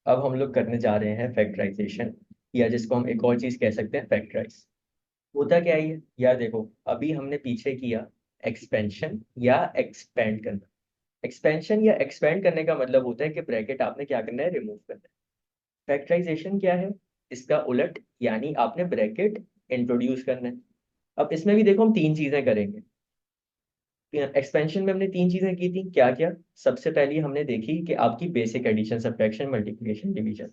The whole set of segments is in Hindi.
अब हम लोग करने जा रहे हैं फैक्टराइजेशन, या जिसको हम एक और चीज कह सकते हैं फैक्टराइज। होता क्या है ये यार, देखो अभी हमने पीछे किया एक्सपेंशन या एक्सपेंड करना। एक्सपेंशन या एक्सपेंड करने का मतलब होता है कि ब्रैकेट आपने क्या करना है, रिमूव करना है। फैक्टराइजेशन क्या है, इसका उलट, यानी आपने ब्रैकेट इंट्रोड्यूस करना है। अब इसमें भी देखो हम तीन चीजें करेंगे। एक्सपेंशन में हमने तीन चीजें की थी, क्या क्या। सबसे पहली हमने देखी कि आपकी basic addition, subtraction, multiplication, division.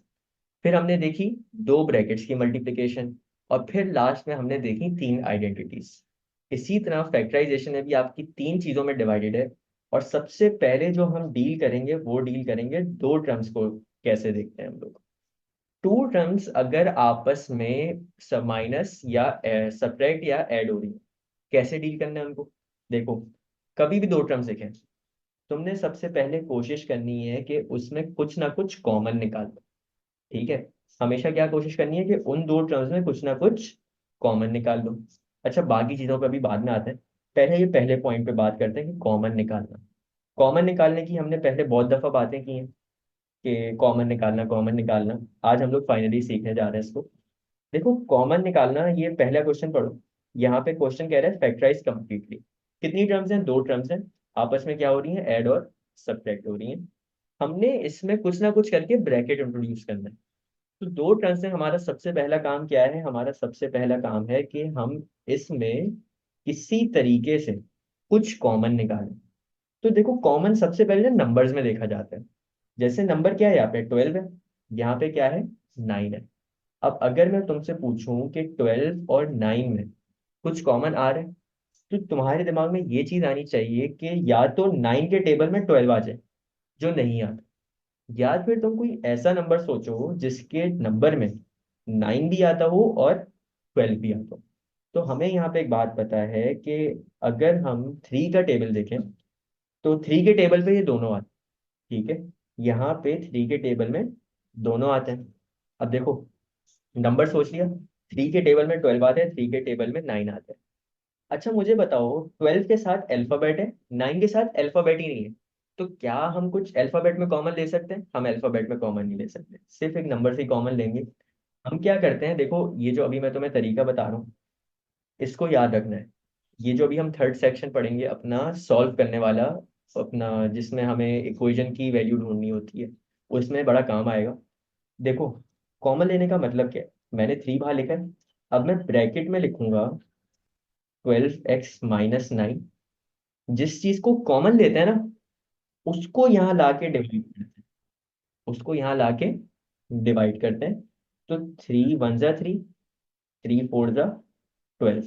फिर हमने देखी दो ब्रैकेट्स की मल्टीप्लिकेशन। और फिर लास्ट में हमने देखी तीन आइडेंटिटीज। इसी तरह फैक्टराइजेशन में भी आपकी तीन चीजों में डिवाइडेड है। और सबसे पहले जो हम डील करेंगे वो डील करेंगे दो टर्म्स को। कैसे देखते हैं हम लोग, टू टर्म्स अगर आपस में सब माइनस या सब्ट्रैक्ट या ऐड हो रही है, कैसे डील करना है उनको। देखो, कभी भी दो टर्म्स देखें, तुमने सबसे पहले कोशिश करनी है कि उसमें कुछ ना कुछ कॉमन निकाल दो। ठीक है, हमेशा क्या कोशिश करनी है कि उन दो टर्म्स में कुछ ना कुछ कॉमन निकाल दो। अच्छा, बाकी चीजों पर भी बाद में आते हैं। पहले ये पहले पॉइंट पे बात करते हैं कि कॉमन निकालना। कॉमन निकालने की हमने पहले बहुत दफा बातें की हैं कि कॉमन निकालना, कॉमन निकालना। आज हम लोग फाइनली सीखने जा रहे हैं इसको। देखो, कॉमन निकालना, ये पहला क्वेश्चन पढ़ो। यहाँ पे क्वेश्चन कह रहा है फैक्टराइज कंप्लीटली। कितनी टर्म्स हैं, दो टर्म्स हैं। आपस में क्या हो रही है, ऐड और सब्ट्रैक्ट हो रही है। हमने इसमें कुछ ना कुछ करके ब्रैकेट इंट्रोड्यूस करना है। तो दो टर्म्स से हमारा सबसे पहला काम क्या है, हमारा सबसे पहला काम है कि हम इसमें किसी तरीके से कुछ कॉमन निकालें। तो देखो, कॉमन सबसे पहले नंबर्स में देखा जाता है। जैसे नंबर क्या है, यहाँ पे 12 है, यहाँ पे क्या है, 9 है। अब अगर मैं तुमसे पूछूं कि 12 और 9 में कुछ कॉमन आ रहा है, तो तुम्हारे दिमाग में ये चीज आनी चाहिए कि या तो 9 के टेबल में 12 आ जाए, जो नहीं आता। या फिर तुम कोई ऐसा नंबर सोचो जिसके नंबर में 9 भी आता हो और 12 भी आता हो। तो हमें यहाँ पे एक बात पता है कि अगर हम 3 का टेबल देखें, तो 3 के टेबल पे ये दोनों आते हैं। ठीक है, यहाँ पे 3 के टेबल में दोनों आते हैं। अब देखो, नंबर सोच लिया, 3 के टेबल में 12 आते हैं, 3 के टेबल में 9 आते हैं। अच्छा मुझे बताओ, 12 के साथ अल्फाबेट है, 9 के साथ अल्फाबेट ही नहीं है। तो क्या हम कुछ अल्फाबेट में कॉमन ले सकते हैं? हम अल्फाबेट में कॉमन नहीं ले सकते, सिर्फ एक नंबर से ही कॉमन लेंगे। हम क्या करते हैं, देखो ये जो अभी मैं तुम्हें तरीका बता रहा हूँ, इसको याद रखना है। ये जो अभी हम थर्ड सेक्शन पढ़ेंगे अपना सॉल्व करने वाला, अपना जिसमें हमें इक्वेशन की वैल्यू ढूंढनी होती है, उसमें बड़ा काम आएगा। देखो, कॉमन लेने का मतलब क्या है, मैंने 3 बाहर लिखा है। अब मैं ब्रैकेट में लिखूंगा 12x-9। जिस चीज को कॉमन लेते हैं ना, उसको यहाँ लाके डिवाइड करते हैं, उसको यहाँ लाके डिवाइड करते हैं। तो 3 1 जा 3, 3 4 जा 12,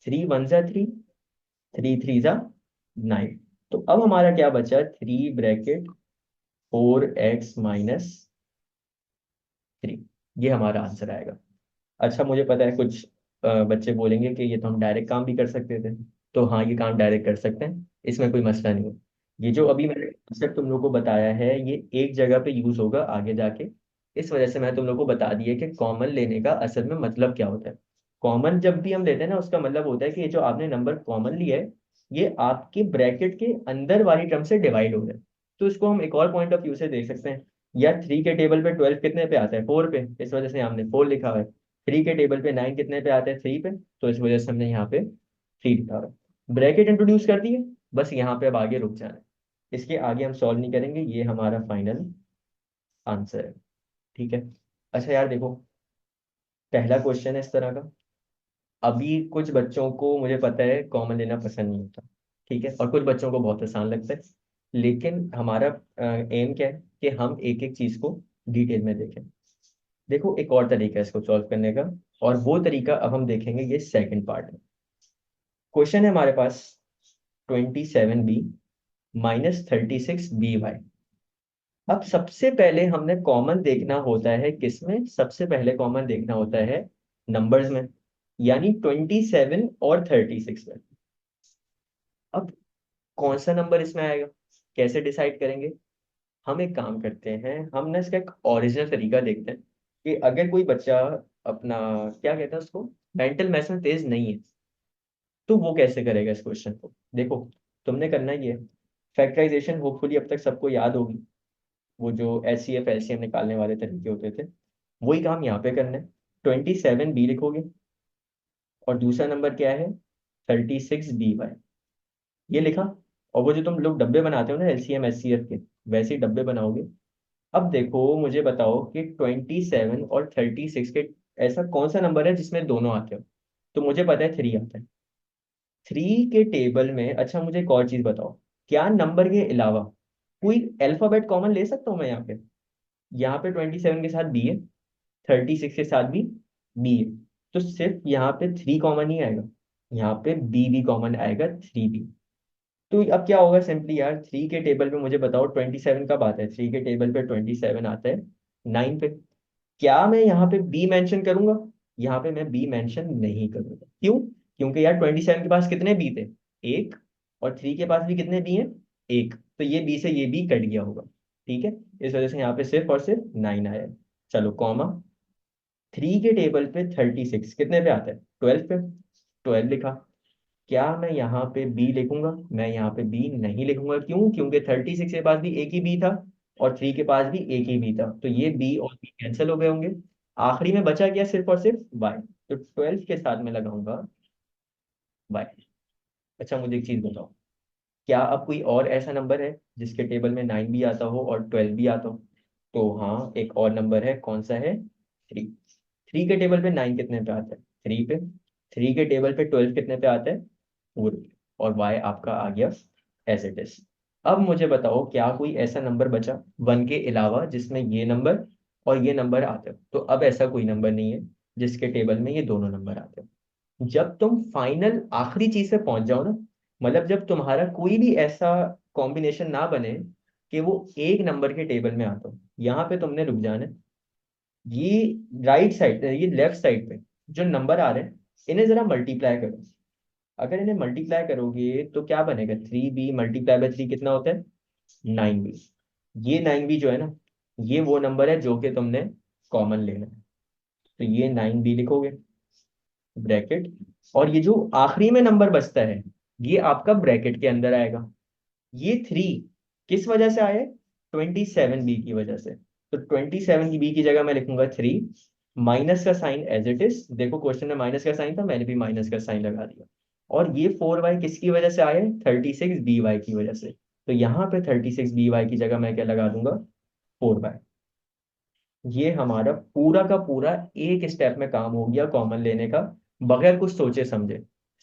3 1 जा 3, 3 3 जा 9। तो अब हमारा क्या बचा, 3 ब्रैकेट 4x-3, ये हमारा आंसर आएगा। अच्छा मुझे पता है कुछ बच्चे बोलेंगे कि ये तो हम डायरेक्ट काम भी कर सकते थे। तो हाँ, ये काम डायरेक्ट कर सकते हैं, इसमें कोई मसला नहीं है। ये जो अभी मैंने कॉन्सेप्ट तुम लोग को बताया है, ये एक जगह पे यूज होगा आगे जाके। इस वजह से मैं तुम लोग को बता दिया कि कॉमन लेने का असल में मतलब क्या होता है। कॉमन जब भी हम लेते हैं ना, उसका मतलब होता है कि ये जो आपने नंबर कॉमन लिया है, ये आपके ब्रैकेट के अंदर वाली टर्म से डिवाइड हो रहा है। तो इसको हम एक और पॉइंट ऑफ व्यू से देख सकते हैं। यार 3 के टेबल पे 12 कितने पे आता है, 4 पे, इस वजह से हमने 4 लिखा हुआ है। 3 के टेबल पे 9 कितने पे आते हैं, 3 पे, तो इस वजह से हमने यहाँ पे 3 लिखा हुआ है। ब्रैकेट इंट्रोड्यूस कर दिए, बस यहाँ पे अब आगे रुक जाना है। इसके आगे हम सॉल्व नहीं करेंगे, ये हमारा फाइनल आंसर है। ठीक है। अच्छा यार देखो, पहला क्वेश्चन है इस तरह का। अभी कुछ बच्चों को मुझे पता है कॉमन लेना पसंद नहीं होता, ठीक है, और कुछ बच्चों को बहुत आसान लगता है। लेकिन हमारा एम क्या है कि हम एक एक चीज को डिटेल में देखें। देखो, एक और तरीका है इसको सॉल्व करने का, और वो तरीका अब हम देखेंगे, ये सेकंड पार्ट में। क्वेश्चन है हमारे पास 27b-36b y। अब सबसे पहले हमने कॉमन देखना होता है किसमें, सबसे पहले कॉमन देखना होता है नंबर्स में, यानी 27 और 36 में। अब कौन सा नंबर इसमें आएगा, कैसे डिसाइड करेंगे। हम एक काम करते हैं, हम ना इसका एक ओरिजिनल तरीका देखते हैं कि अगर कोई बच्चा अपना, क्या कहते हैं उसको, मेंटल मैथ में तेज नहीं है, तो वो कैसे करेगा इस क्वेश्चन को। देखो, तुमने करना ये, फैक्टराइजेशन होपफुली अब तक सबको याद होगी। वो जो एचसीएफ एलसीएम निकालने वाले तरीके होते थे, वही काम यहाँ पे करना है। 27B लिखोगे, और दूसरा नंबर क्या है, 36BY, ये लिखा। और वो जो तुम लोग डब्बे बनाते हो ना एलसीएम एचसीएफ के, वैसे ही डब्बे बनाओगे। अब देखो मुझे बताओ कि 27 और 36 के ऐसा कौन सा नंबर है जिसमें दोनों आते हो। तो मुझे पता है 3 आता है। 3 के टेबल में, अच्छा मुझे एक और चीज बताओ, क्या नंबर के अलावा कोई अल्फाबेट कॉमन ले सकता हूँ मैं यहाँ पे? यहाँ पे 27 के साथ बी है, 36 के साथ भी बी है, तो सिर्फ यहाँ पे 3 कॉमन ही आएगा, यहाँ पे बी भी कॉमन आएगा, 3B। तो अब क्या होगा सिंपली यार, 3 के टेबल पे मुझे बताओ 27 कब आता है, 3 के टेबल पे 27 आता है 9 पे। क्या मैं यहाँ पे बी मेंशन करूंगा? यहाँ पे मैं बी मेंशन नहीं करूंगा। क्यों? क्योंकि यार 27 के पास कितने बी थे, एक, और 3 के पास भी कितने बी हैं, एक, तो ये बी से ये बी कट गया होगा। ठीक है, इस वजह से यहाँ पे सिर्फ और सिर्फ 9 आया है। चलो कॉमा, 3 के टेबल पे 36 कितने पे आता है, 12 पे, 12 लिखा। क्या मैं यहाँ पे बी लिखूंगा? मैं यहाँ पे बी नहीं लिखूंगा। क्यों? क्योंकि 36 के पास भी एक ही बी था, और 3 के पास भी एक ही बी था, तो ये बी और बी कैंसिल हो गए होंगे। आखिरी में बचा क्या, सिर्फ और सिर्फ वाई, तो 12 के साथ में लगाऊंगा वाई। अच्छा मुझे एक चीज बताओ, क्या अब कोई और ऐसा नंबर है जिसके टेबल में 9 भी आता हो और 12 भी आता हो? तो हाँ, एक और नंबर है, कौन सा है, 3। 3 के टेबल पे 9 कितने पे आता है, 3 पे। 3 के टेबल पे 12 कितने पे आता है, 4 पे। और वाई आपका आ गया एज इट इज। अब मुझे बताओ, क्या कोई ऐसा नंबर बचा 1 के अलावा जिसमें ये नंबर और ये नंबर आते हो? तो अब ऐसा कोई नंबर नहीं है जिसके टेबल में ये दोनों नंबर आते हो। जब तुम फाइनल आखिरी चीज पे पहुंच जाओ ना, मतलब जब तुम्हारा कोई भी ऐसा कॉम्बिनेशन ना बने कि वो एक नंबर के टेबल में आता हो, यहाँ पे तुमने रुक जाना है। ये राइट साइड, ये लेफ्ट साइड पे जो नंबर आ रहे हैं, इन्हें जरा मल्टीप्लाई करो। अगर इन्हें मल्टीप्लाई करोगे तो क्या बनेगा, 3B मल्टीप्लाई बाय 3 कितना होता है, 9B। ये 9B जो है ना, ये वो नंबर है जो कि तुमने कॉमन लेना है। तो ये 9B लिखोगे, ब्रैकेट, और ये जो आखिरी में नंबर बचता है, ये आपका ब्रैकेट के अंदर आएगा। ये 3 किस वजह से आए, 27B की वजह से। तो 27B की जगह मैं लिखूंगा 3, माइनस का साइन एज इट इज, देखो क्वेश्चन में माइनस का साइन था, मैंने भी माइनस का साइन लगा दिया। और ये 4Y किसकी वजह से आए, 36BY की वजह से। तो यहाँ पे 36BY की जगह मैं क्या लगा दूंगा, 4Y। ये हमारा पूरा का पूरा एक स्टेप में काम हो गया कॉमन लेने का, बगैर कुछ सोचे समझे।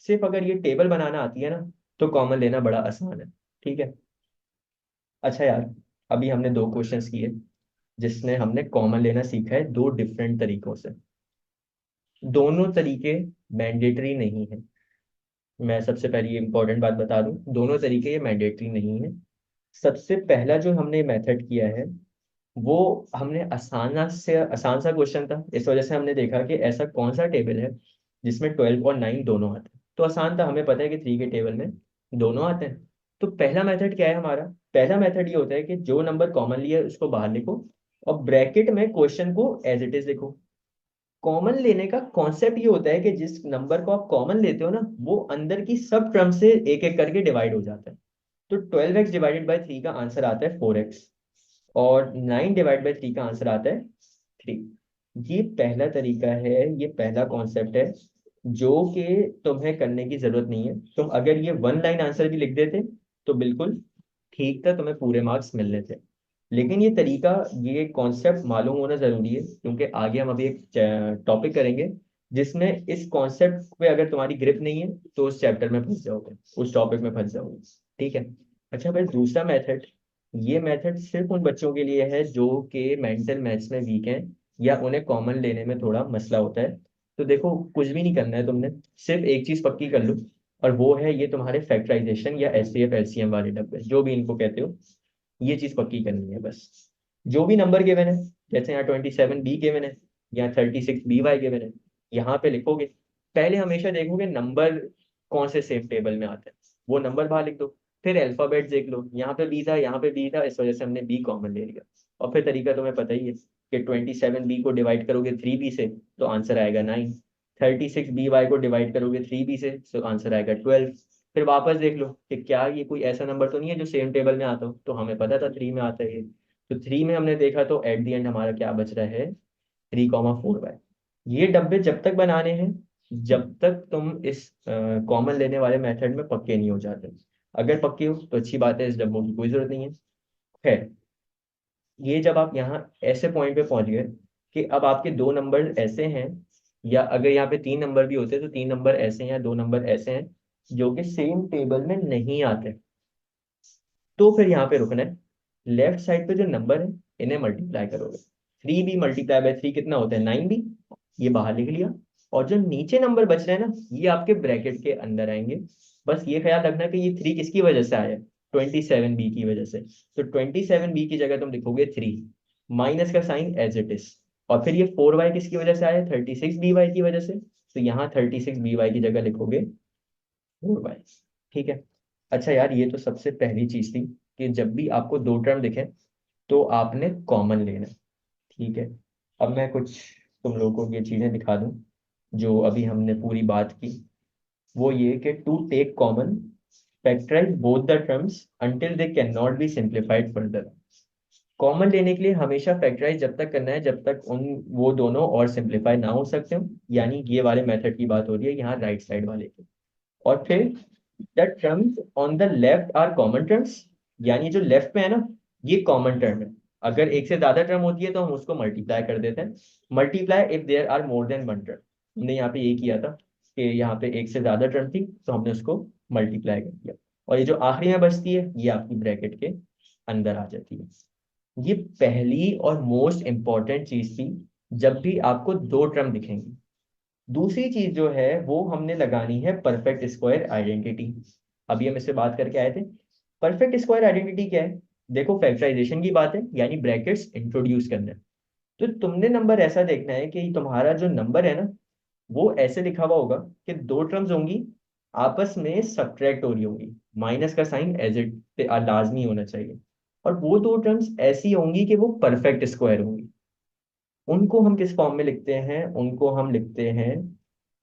सिर्फ अगर ये टेबल बनाना आती है ना, तो कॉमन लेना बड़ा आसान है। ठीक है। अच्छा यार, अभी हमने 2 क्वेश्चंस किए जिसने हमने कॉमन लेना सीखा है 2 डिफरेंट तरीकों से। दोनों तरीके मैंडेटरी नहीं है। मैं सबसे पहले ये इंपॉर्टेंट बात बता दूं, दोनों तरीके ये मैंडेटरी नहीं है। सबसे पहला जो हमने मेथड किया है, वो हमने आसान सा क्वेश्चन था, इस वजह से हमने देखा कि ऐसा कौन सा टेबल है जिसमें 12 और 9 दोनों आते हैं। तो आसान था, हमें पता है कि 3 के टेबल में दोनों आते हैं। तो पहला मेथड क्या है हमारा, पहला मेथड ये होता है कि जो नंबर कॉमन लिया है उसको बाहर लिखो, और ब्रैकेट में क्वेश्चन को एज इट इज लिखो। कॉमन लेने का कॉन्सेप्ट ये होता है कि जिस नंबर को आप कॉमन लेते हो ना, वो अंदर की सब टर्म से एक एक करके डिवाइड हो जाता है। तो 12x डिवाइडेड बाई 3 का आंसर आता है 4x, और 9 डिवाइड बाई 3 का आंसर आता है 3। ये पहला तरीका है, ये पहला कॉन्सेप्ट है जो कि तुम्हें करने की जरूरत नहीं है। तुम अगर ये 1 लाइन आंसर भी लिख देते तो बिल्कुल ठीक था, तुम्हें पूरे मार्क्स मिलने थे। लेकिन ये तरीका, ये कॉन्सेप्ट मालूम होना जरूरी है, क्योंकि आगे हम अभी एक टॉपिक करेंगे जिसमें इस कॉन्सेप्ट पे अगर तुम्हारी ग्रिप नहीं है तो उस चैप्टर में फंस जाओगे, उस टॉपिक में फंस जाओगे। ठीक है। अच्छा फिर दूसरा मेथड, ये मेथड सिर्फ उन बच्चों के लिए है जो कि मेंटल मैथ्स में वीक हैं, या उन्हें कॉमन लेने में थोड़ा मसला होता है। तो देखो कुछ भी नहीं करना है तुमने, सिर्फ एक चीज पक्की कर लो, और वो है ये तुम्हारे फैक्टराइजेशन या एचसीएफ एलसीएम वाले डब्बे, जो भी इनको कहते हो, ये चीज पक्की करनी है बस। जो भी नंबर गिवन है, जैसे यहाँ 27B गिवन है या 36BY गिवन है, यहाँ पे लिखोगे। पहले हमेशा देखोगे नंबर कौन से सेम टेबल में आते हैं, वो नंबर बाहर लिख दो। फिर अल्फाबेट देख लो, यहाँ पे बी था, यहाँ पे बी था, इस वजह से हमने बी कॉमन ले लिया। और फिर तरीका तुम्हें पता ही है कि 27B को डिवाइड करोगे 3B से तो आंसर आएगा 9, 36BY को डिवाइड करोगे 3B से तो आंसर आएगा 12। फिर वापस देख लो कि क्या ये कोई ऐसा नंबर तो नहीं है जो सेम टेबल में आता हो, तो हमें पता था 3 में आता है ये। तो 3 में हमने देखा तो एट द एंड हमारा क्या बच रहा है, 3,4y। ये डब्बे जब तक बनाने हैं जब तक तुम इस कॉमन लेने वाले मेथड में पक्के नहीं हो जाते। अगर पक्के हो तो अच्छी बात है, इस डब्बों की कोई जरूरत नहीं है। खैर, ये जब आप यहाँ ऐसे पॉइंट पे पहुंच गए कि अब आपके दो नंबर ऐसे हैं, या अगर यहाँ पे 3 नंबर भी होते तो 3 नंबर ऐसे हैं या 2 नंबर ऐसे हैं जो कि सेम टेबल में नहीं आते, तो फिर यहाँ पे रुकना है। लेफ्ट साइड पे जो नंबर है इन्हें मल्टीप्लाई करोगे। 3b × 3 कितना होता है, 9b। ये बाहर लिख लिया। और जो नीचे नंबर बच रहे हैं ना, ये आपके ब्रैकेट के अंदर आएंगे। बस ये ख्याल रखना कि ये 3 किसकी वजह से आया है, 27b की वजह से। तो 27b की जगह तुम लिखोगे 3, माइनस का साइन एज इट इज। और फिर ये 4y किसकी वजह से आया, 36by की वजह से। तो यहाँ 36by की जगह लिखोगे 4y। ठीक है। अच्छा यार, ये तो सबसे पहली चीज थी कि जब भी आपको दो टर्म दिखे तो आपने कॉमन लेना है। ठीक है। अब मैं कुछ तुम लोगों को ये चीजें दिखा दूं जो अभी हमने पूरी बात की। वो ये कि to take common, factorise both the terms until they can not be simplified further. Common लेने के लिए हमेशा फैक्टराइज जब तक करना है जब तक उन वो दोनों और सिंप्लीफाई ना हो सकते हो, यानी ये वाले मेथड की बात हो रही है यहाँ राइट साइड वाले की। और फिर the terms on the left are common terms, यानी जो लेफ्ट में है ना ये कॉमन टर्म है। अगर एक से ज्यादा टर्म होती है तो हम उसको मल्टीप्लाई कर देते हैं। Multiply if there are more than one term. हमने यहाँ पे ये किया था कि यहाँ पे एक से ज्यादा टर्म थी तो हमने उसको मल्टीप्लाई कर दिया। और ये जो आखिरी में बचती है ये आपकी ब्रैकेट के अंदर आ जाती है। ये पहली और मोस्ट इंपॉर्टेंट चीज थी जब भी आपको दो टर्म दिखेंगी। दूसरी चीज जो है वो हमने लगानी है परफेक्ट स्क्वायर आइडेंटिटी। अभी हम इससे बात करके आए थे। परफेक्ट स्क्वायर आइडेंटिटी क्या है, देखो फैक्टराइजेशन की बात है यानी ब्रैकेट्स इंट्रोड्यूस करना है। तो तुमने नंबर ऐसा देखना है कि तुम्हारा जो नंबर है ना वो ऐसे लिखा हुआ होगा कि दो टर्म्स होंगी, आपस में सब्ट्रैक्ट हो रही होंगी, माइनस का साइन एज इट लाजमी होना चाहिए। और वो दो टर्म्स ऐसी होंगी कि वो परफेक्ट स्क्वायर होंगी। उनको हम किस फॉर्म में लिखते हैं, उनको हम लिखते हैं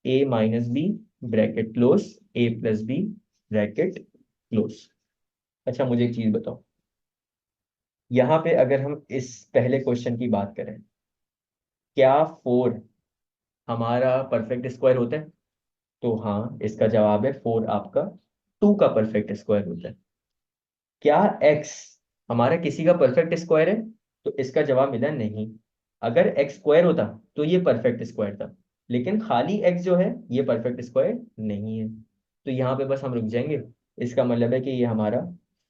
a - b bracket close, a + b bracket close. अच्छा मुझे एक चीज बताओ, यहाँ पे अगर हम इस पहले क्वेश्चन की बात करें, क्या 4 हमारा परफेक्ट स्क्वायर होता है? तो हाँ, इसका जवाब है 4 आपका 2 का परफेक्ट स्क्वायर होता है। क्या x हमारा किसी का परफेक्ट स्क्वायर है? तो इसका जवाब मिला नहीं। अगर x स्क्वायर होता तो ये परफेक्ट स्क्वायर था, लेकिन खाली x जो है ये परफेक्ट स्क्वायर नहीं है। तो यहाँ पे बस हम रुक जाएंगे। इसका मतलब है कि ये हमारा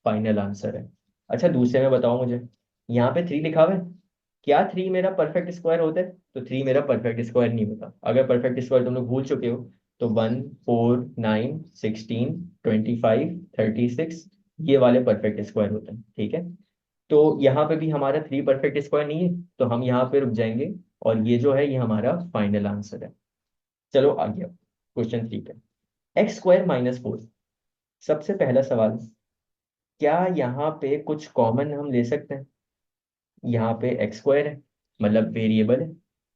फाइनल आंसर है। अच्छा दूसरे में बताओ मुझे, यहाँ पे 3 लिखा हुआ है, क्या 3 मेरा परफेक्ट स्क्वायर होता है? तो 3 मेरा परफेक्ट स्क्वायर नहीं होता। अगर परफेक्ट स्क्वायर तुम लोग भूल चुके हो तो 1, 4, 9, 16, 25, 36 ये वाले परफेक्ट स्क्वायर होते हैं। ठीक है। तो यहाँ पे भी हमारा 3 परफेक्ट स्क्वायर नहीं है तो हम यहाँ पे रुक जाएंगे। और ये जो है ये हमारा फाइनल आंसर है। चलो आगे क्वेश्चन 3 पे, x² - 4। सबसे पहला सवाल, क्या यहाँ पे कुछ कॉमन हम ले सकते हैं? यहाँ पे x² है मतलब वेरिएबल है,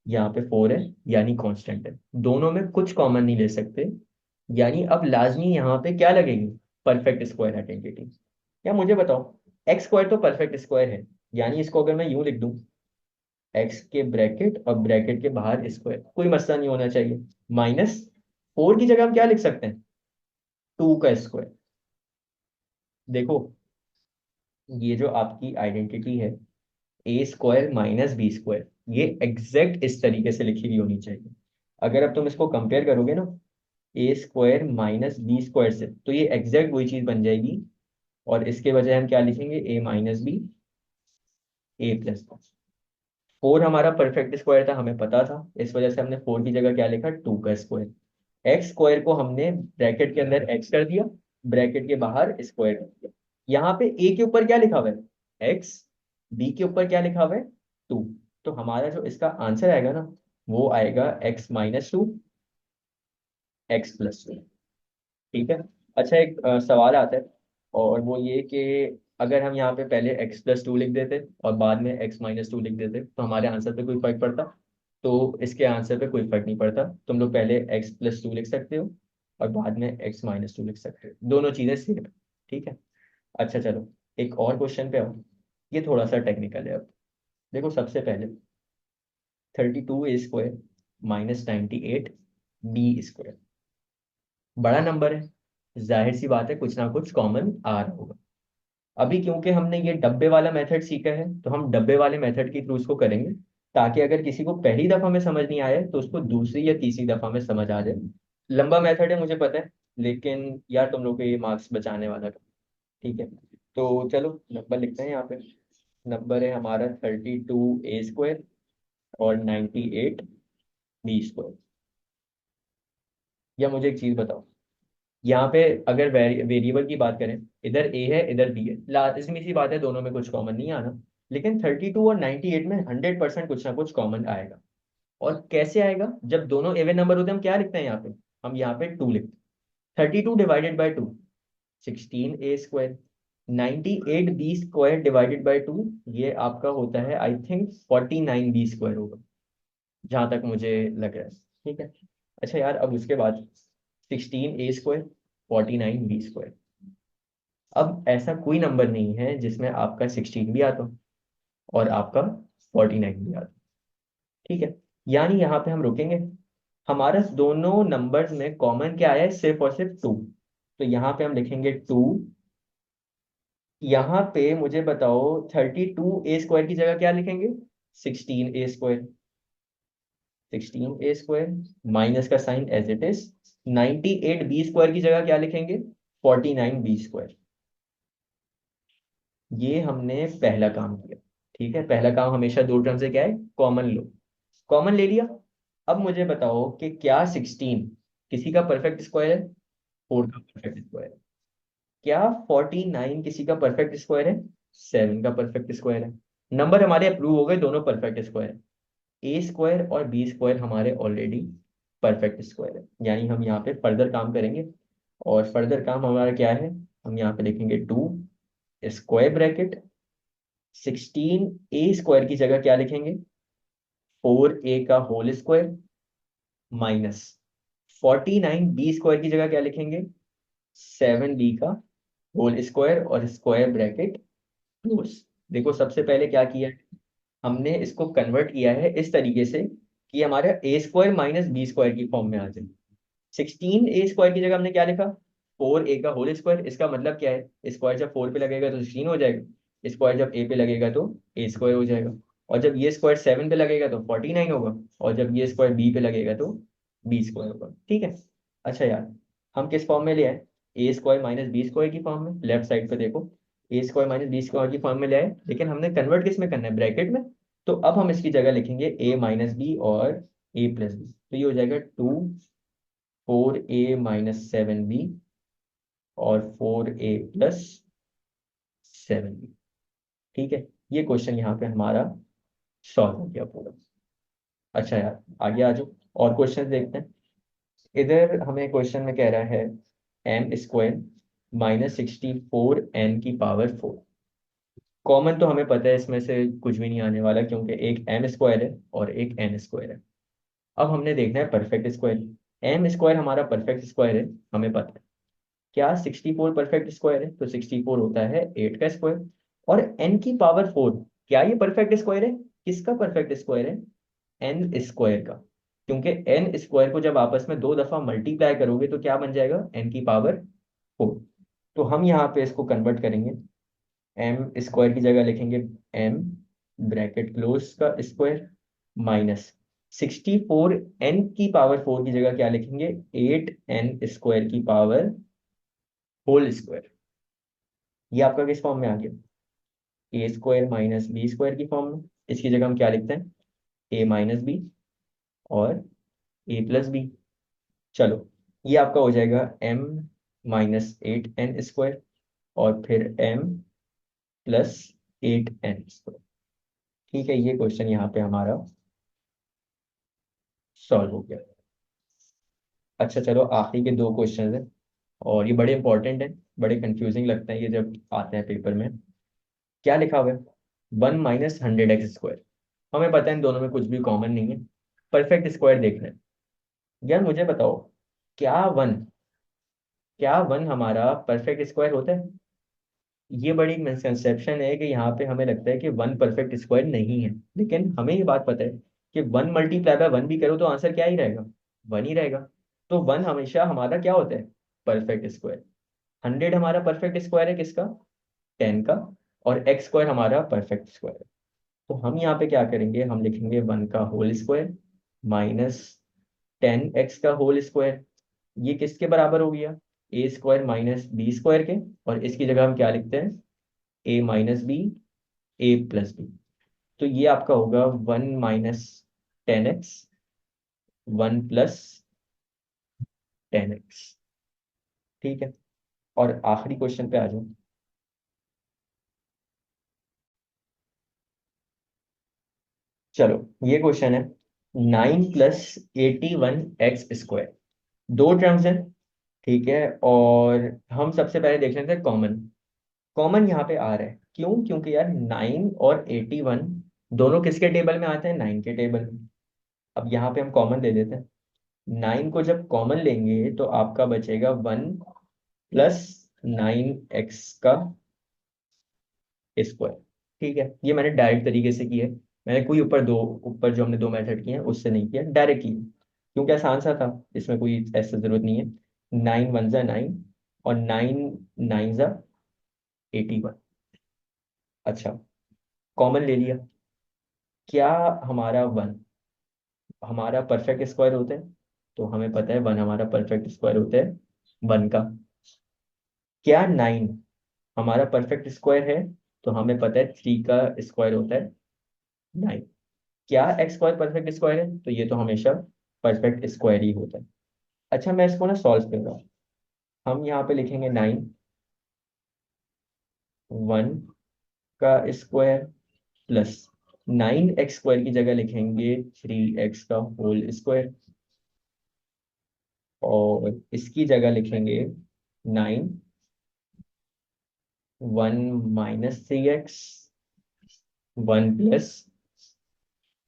यहाँ पे 4 है यानी कांस्टेंट है। दोनों में कुछ कॉमन नहीं ले सकते, यानी अब लाजमी यहाँ पे क्या लगेगी, परफेक्ट स्क्वायर आइडेंटिटी। या मुझे बताओ, x² तो परफेक्ट स्क्वायर है, यानी इसको अगर मैं यूं लिख दूं, x के ब्रैकेट और ब्रैकेट के बाहर स्क्वायर, कोई मसला नहीं होना चाहिए। -4 की जगह हम क्या लिख सकते हैं, 2 का स्क्वायर। देखो ये जो आपकी आइडेंटिटी है a² - b², ये एग्जैक्ट इस तरीके से लिखी हुई होनी चाहिए। अगर अब तुम इसको कंपेयर करोगे ना a² - b² से, तो ये एग्जैक्ट वही चीज बन जाएगी। और इसके बजाय हम क्या लिखेंगे, a - b a+। 4 हमारा परफेक्ट स्क्वायर था, हमें पता था, इस वजह से हमने 4 की जगह क्या लिखा, 2 का स्क्वायर। एक्स स्क्वायर को हमने ब्रैकेट के अंदर x कर दिया, ब्रैकेट के बाहर स्क्वायर कर दिया। यहाँ पे a के ऊपर क्या लिखा हुआ है, x, b के ऊपर क्या लिखा हुआ है, 2। तो हमारा जो इसका आंसर आएगा ना वो आएगा x - 2 x+2। ठीक है। अच्छा एक सवाल आता है, और वो ये कि अगर हम यहाँ पे पहले x+2 लिख देते और बाद में x - 2 लिख देते तो हमारे आंसर पे कोई फर्क पड़ता? तो इसके आंसर पे कोई फर्क नहीं पड़ता। तुम लोग पहले x+2 लिख सकते हो और बाद में x - 2 लिख सकते हो, दोनों चीजें सेम है। ठीक है। अच्छा चलो एक और क्वेश्चन पे आओ। ये थोड़ा सा टेक्निकल है। अब देखो सबसे पहले 32a² माइनस 98b², बड़ा नंबर है, जाहिर सी बात है कुछ ना कुछ कॉमन आ रहा होगा। अभी क्योंकि हमने ये डब्बे वाला मेथड सीखा है तो हम डब्बे वाले मेथड के थ्रू उसको करेंगे, ताकि अगर किसी को पहली दफा में समझ नहीं आया तो उसको दूसरी या तीसरी दफा में समझ आ जाए। लंबा मेथड है मुझे पता है, लेकिन यार तुम लोग के ये मार्क्स बचाने वाला था। ठीक है, तो चलो नंबर लिखते हैं यहाँ पे। नंबर है हमारा 32a² और 98b²। या मुझे एक चीज बताओ, यहाँ पे अगर वेरिएबल की बात करें, इधर ए है इधर बी है, लाजमी सी बात है दोनों में कुछ कॉमन नहीं आना। लेकिन 32 और 98 में 100% कुछ ना कुछ कॉमन आएगा। और कैसे आएगा? जब दोनों इवन नंबर होते हैं हम क्या लिखते हैं यहाँ पे? हम यहाँ पे 2 लिखते हैं। 32 divided by 2 16a²। 98b² divided by 2 ये आपका होता है आई थिंक 49b² होगा, जहां तक मुझे लग रहा है। ठीक है, अच्छा यार अब उसके बाद 16a², 49b²। अब ऐसा कोई नंबर नहीं है जिसमें आपका 16 भी आता हो और आपका 49 भी आता हो। ठीक है, यानी यहाँ पे हम रुकेंगे। हमारा दोनों नंबर्स में कॉमन क्या है? सिर्फ और सिर्फ 2। तो यहाँ पे हम लिखेंगे 2। यहाँ पे मुझे बताओ 32a² की जगह क्या लिखेंगे? 16a²। 16a² माइनस का sign as it is. 98b² की जगह क्या लिखेंगे? 49b²। ये हमने पहला काम किया। ठीक है, पहला काम हमेशा दो टर्म से क्या है? कॉमन लो। कॉमन ले लिया। अब मुझे बताओ कि क्या 16 किसी का परफेक्ट स्क्वायर है? 4 का परफेक्ट स्क्वायर है। क्या 49 किसी का परफेक्ट स्क्वायर है? 7 का परफेक्ट स्क्वायर है। नंबर हमारे अप्रूव हो गए, दोनों परफेक्ट स्क्वायर है। a² और b² हमारे ऑलरेडी परफेक्ट स्क्वायर है, यानी हम यहाँ पे फर्दर काम करेंगे। और फर्दर काम हमारा क्या है? हम यहाँ पे लिखेंगे 2 स्क्वायर ब्रैकेट 16a² की जगह क्या लिखेंगे? 4a का होल स्क्वायर माइनस 49b² की जगह क्या लिखेंगे? 7b का होल स्क्वायर और स्क्वायर ब्रैकेट क्लोज। देखो सबसे पहले क्या किया है, हमने इसको कन्वर्ट किया है इस तरीके से कि हमारा a² माइनस b² की फॉर्म में आ जाए। 16a² की जगह हमने क्या लिखा? 4a का होल स्क्वायर। इसका मतलब क्या है? स्क्वायर जब 4 पे लगेगा तो 16 हो जाएगा, स्क्वायर जब a पे लगेगा तो a² हो जाएगा, और जब ये स्क्वायर 7 पे लगेगा तो 49 होगा, और जब ये स्क्वायर b पे लगेगा तो b² होगा। ठीक है, अच्छा यार हम किस फॉर्म में ले आए? a² माइनस b² की फॉर्म में। लेफ्ट साइड पे देखो, a² माइनस b² की फॉर्म में ले आए, लेकिन हमने कन्वर्ट किस में करना है? ब्रैकेट में। तो अब हम इसकी जगह लिखेंगे a माइनस बी और a प्लस बी, तो ये हो जाएगा 4a माइनस 7b और 4a प्लस 7b। ठीक है, ये क्वेश्चन यहाँ पे हमारा सॉल्व हो गया पूरा। अच्छा यार आगे आ जाओ, और क्वेश्चन देखते हैं। इधर हमें क्वेश्चन में कह रहा है m² माइनस 64n⁴। कॉमन तो हमें पता है इसमें से कुछ भी नहीं आने वाला, क्योंकि एक m² है और एक n² है। अब हमने देखना है परफेक्ट स्क्वायर। m² हमारा परफेक्ट स्क्वायर है, हमें पता है। क्या 64 परफेक्ट स्क्वायर है? तो 64 होता है 8 का स्क्वायर। और n⁴ क्या ये परफेक्ट स्क्वायर है? किसका परफेक्ट स्क्वायर है? n² का। क्योंकि n² को जब आपस में दो दफा मल्टीप्लाई करोगे तो क्या बन जाएगा? n⁴। तो हम यहाँ पे इसको कन्वर्ट करेंगे। m² की जगह लिखेंगे m ब्रैकेट क्लोज का स्क्वायर माइनस 64 n⁴ की जगह क्या लिखेंगे? 8n² की पावर होल स्क्वायर। ये आपका किस फॉर्म में आ गया? a² माइनस b² की फॉर्म में। इसकी जगह हम क्या लिखते हैं? a माइनस बी और a प्लस बी। चलो ये आपका हो जाएगा m-8n² और फिर m+8n²। ठीक है, ये क्वेश्चन यहाँ पे हमारा सॉल्व हो गया। अच्छा चलो आखिरी के दो क्वेश्चन हैं, और ये बड़े इंपॉर्टेंट हैं, बड़े कंफ्यूजिंग लगते हैं ये जब आते हैं पेपर में। क्या लिखा हुआ है? 1 - 100x²। हमें पता है इन दोनों में कुछ भी कॉमन नहीं है, परफेक्ट स्क्वायर देखना है। यार मुझे बताओ, क्या वन क्या वन हमारा परफेक्ट स्क्वायर होता है? ये बड़ी मिसकंसेप्शन है कि यहाँ पे हमें लगता है कि वन परफेक्ट स्क्वायर नहीं है, लेकिन हमें ये बात पता है कि वन मल्टीप्लाई बाय वन भी करो तो आंसर क्या ही रहेगा, वन ही रहेगा। तो वन हमेशा हमारा क्या होता है, परफेक्ट स्क्वायर। 100 हमारा परफेक्ट स्क्वायर है किसका, 10 का। और एक्स स्क्वायर हमारा परफेक्ट स्क्वायर है। तो हम यहाँ पे क्या करेंगे, हम लिखेंगे 1 का होल स्क्वायर माइनस 10x का होल स्क्वायर। ये किसके बराबर हो गया, ए स्क्वायर माइनस बी स्क्वायर के। और इसकी जगह हम क्या लिखते हैं, ए माइनस बी, ए प्लस बी। तो ये आपका होगा 1 - 10x, 1 + 10x। ठीक है। और आखिरी क्वेश्चन पे आ जाओ। चलो, ये क्वेश्चन है, 9 + 81x²। दो टर्म्स हैं, ठीक है। और हम सबसे पहले देख लेते हैं कॉमन। कॉमन यहाँ पे आ रहा है, क्यों, क्योंकि यार 9 और 81 दोनों किसके टेबल में आते हैं, 9 के टेबल में। अब यहाँ पे हम कॉमन ले लेते हैं। 9 को जब कॉमन लेंगे तो आपका बचेगा 1 + 9x का स्क्वायर। ठीक है, ये मैंने डायरेक्ट तरीके से किया है। मैंने कोई ऊपर जो हमने दो मेथड किए हैं उससे नहीं किया, डायरेक्ट किया, क्योंकि आसान सा था, इसमें कोई ऐसा जरूरत नहीं है। 9 × 1 = 9, और 9 × 9 = 81। अच्छा, कॉमन ले लिया। क्या हमारा वन हमारा परफेक्ट स्क्वायर होता है, तो हमें पता है वन हमारा परफेक्ट स्क्वायर होता है 1 का। क्या 9 हमारा परफेक्ट स्क्वायर है, तो हमें पता है 3 का स्क्वायर होता है 9। क्या एक्स स्क्वायर परफेक्ट स्क्वायर है, तो ये तो हमेशा परफेक्ट स्क्वायर ही होता है। अच्छा, मैं इसको ना सॉल्व कर रहा हूँ। हम यहाँ पे लिखेंगे 9 1 का स्क्वायर प्लस 9x² की जगह लिखेंगे 3x का होल स्क्वायर। और इसकी जगह लिखेंगे 9 1 - 3x 1 +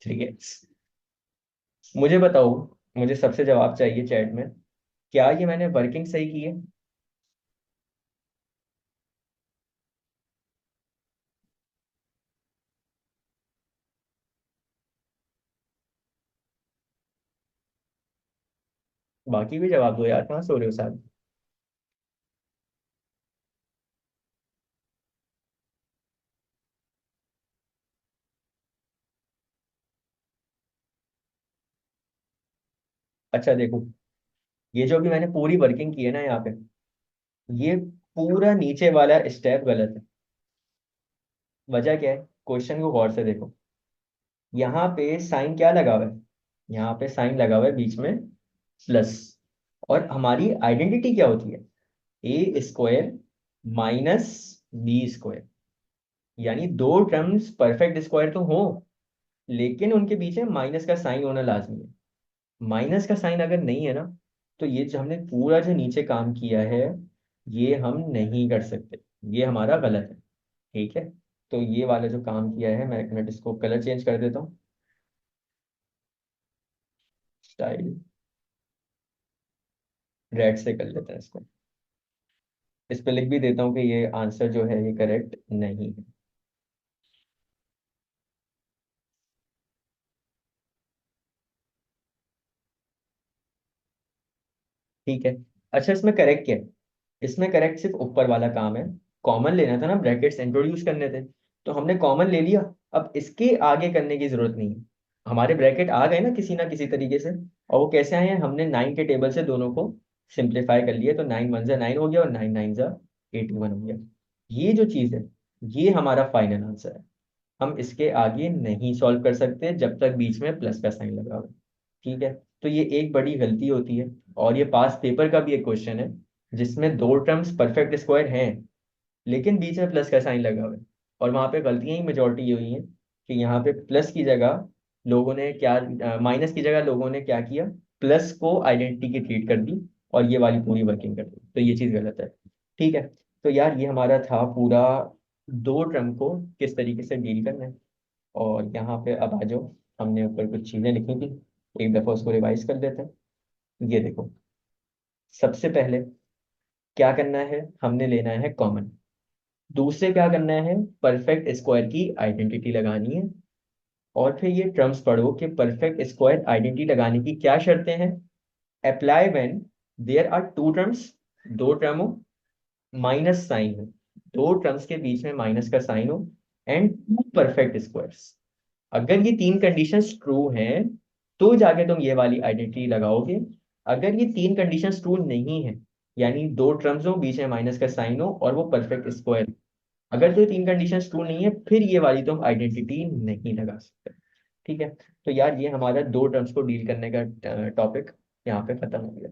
3x। मुझे बताओ, मुझे सबसे जवाब चाहिए चैट में, क्या ये मैंने वर्किंग सही की है। बाकी भी जवाब दो यार, कहाँ सो रहे हो साहब। अच्छा देखो, ये जो भी मैंने पूरी वर्किंग की है ना यहाँ पे, ये पूरा नीचे वाला स्टेप गलत है। वजह क्या है, क्वेश्चन को गौर से देखो। यहाँ पे साइन क्या लगा हुआ है, यहाँ पे साइन लगा हुआ है बीच में प्लस। और हमारी आइडेंटिटी क्या होती है, ए स्क्वायर माइनस बी स्क्वायर। यानी दो टर्म्स परफेक्ट स्क्वायर तो हो, लेकिन उनके बीच में माइनस का साइन होना लाजमी है। माइनस का साइन अगर नहीं है ना, तो ये जो हमने पूरा जो नीचे काम किया है, ये हम नहीं कर सकते, ये हमारा गलत है। ठीक है, तो ये वाला जो काम किया है, मैं एक मिनट इसको कलर चेंज कर देता हूँ। स्टाइल रेड से कर लेते हैं इसको। इस पे लिख भी देता हूँ कि ये आंसर जो है ये करेक्ट नहीं है। ठीक है। अच्छा, इसमें करेक्ट क्या है, इसमें करेक्ट सिर्फ ऊपर वाला काम है। कॉमन लेना था ना, ब्रैकेट्स इंट्रोड्यूस करने थे, तो हमने कॉमन ले लिया। अब इसके आगे करने की जरूरत नहीं है। हमारे ब्रैकेट आ गए ना किसी तरीके से। और वो कैसे आए हैं, हमने 9 के टेबल से दोनों को सिंप्लीफाई कर लिया, तो 9 × 1 = 9 हो गया, और 9 × 9 = 81 हो गया। ये जो चीज़ है, ये हमारा फाइनल आंसर है। हम इसके आगे नहीं सॉल्व कर सकते जब तक बीच में प्लस का साइन लगा हो। ठीक है। तो ये एक बड़ी गलती होती है। और ये पास पेपर का भी एक क्वेश्चन है, जिसमें दो टर्म्स परफेक्ट स्क्वायर हैं, लेकिन बीच में प्लस का साइन लगा हुआ है। और वहां पे गलतियां ही मेजोरिटी ये हुई हैं कि यहाँ पे प्लस की जगह लोगों ने क्या, माइनस की जगह लोगों ने क्या किया, प्लस को आइडेंटिटी की ट्रीट कर दी, और ये वाली पूरी वर्किंग कर दी। तो ये चीज़ गलत है। ठीक है। तो यार ये हमारा था पूरा, दो टर्म को किस तरीके से डील करना है। और यहाँ पे अब आ जाओ, हमने ऊपर कुछ चीज़ें लिखी थी, एक दफ़ा उसको रिवाइज कर देते हैं। ये देखो, सबसे पहले क्या करना है, हमने लेना है कॉमन। दूसरे क्या करना है, परफेक्ट स्क्वायर की आइडेंटिटी लगानी है। और फिर ये टर्म्स पढ़ो कि परफेक्ट स्क्वायर आइडेंटिटी लगाने की क्या शर्तें हैं। Apply when there are two terms, दो टर्म हो, माइनस साइन हो, दो टर्म्स के बीच में माइनस का साइन हो, एंड टू परफेक्ट स्क्वायर्स। अगर ये तीन कंडीशंस ट्रू हैं तो जाके तुम ये वाली आइडेंटिटी लगाओगे। अगर ये तीन कंडीशंस ट्रू नहीं है, यानी दो टर्म्स हो, बीच में माइनस का साइन हो, और वो परफेक्ट स्क्वायर, अगर तो ये तीन कंडीशंस ट्रू नहीं है, फिर ये वाली तुम आइडेंटिटी नहीं लगा सकते। ठीक है। तो यार ये हमारा दो टर्म्स को डील करने का टॉपिक यहाँ पे खत्म हो गया।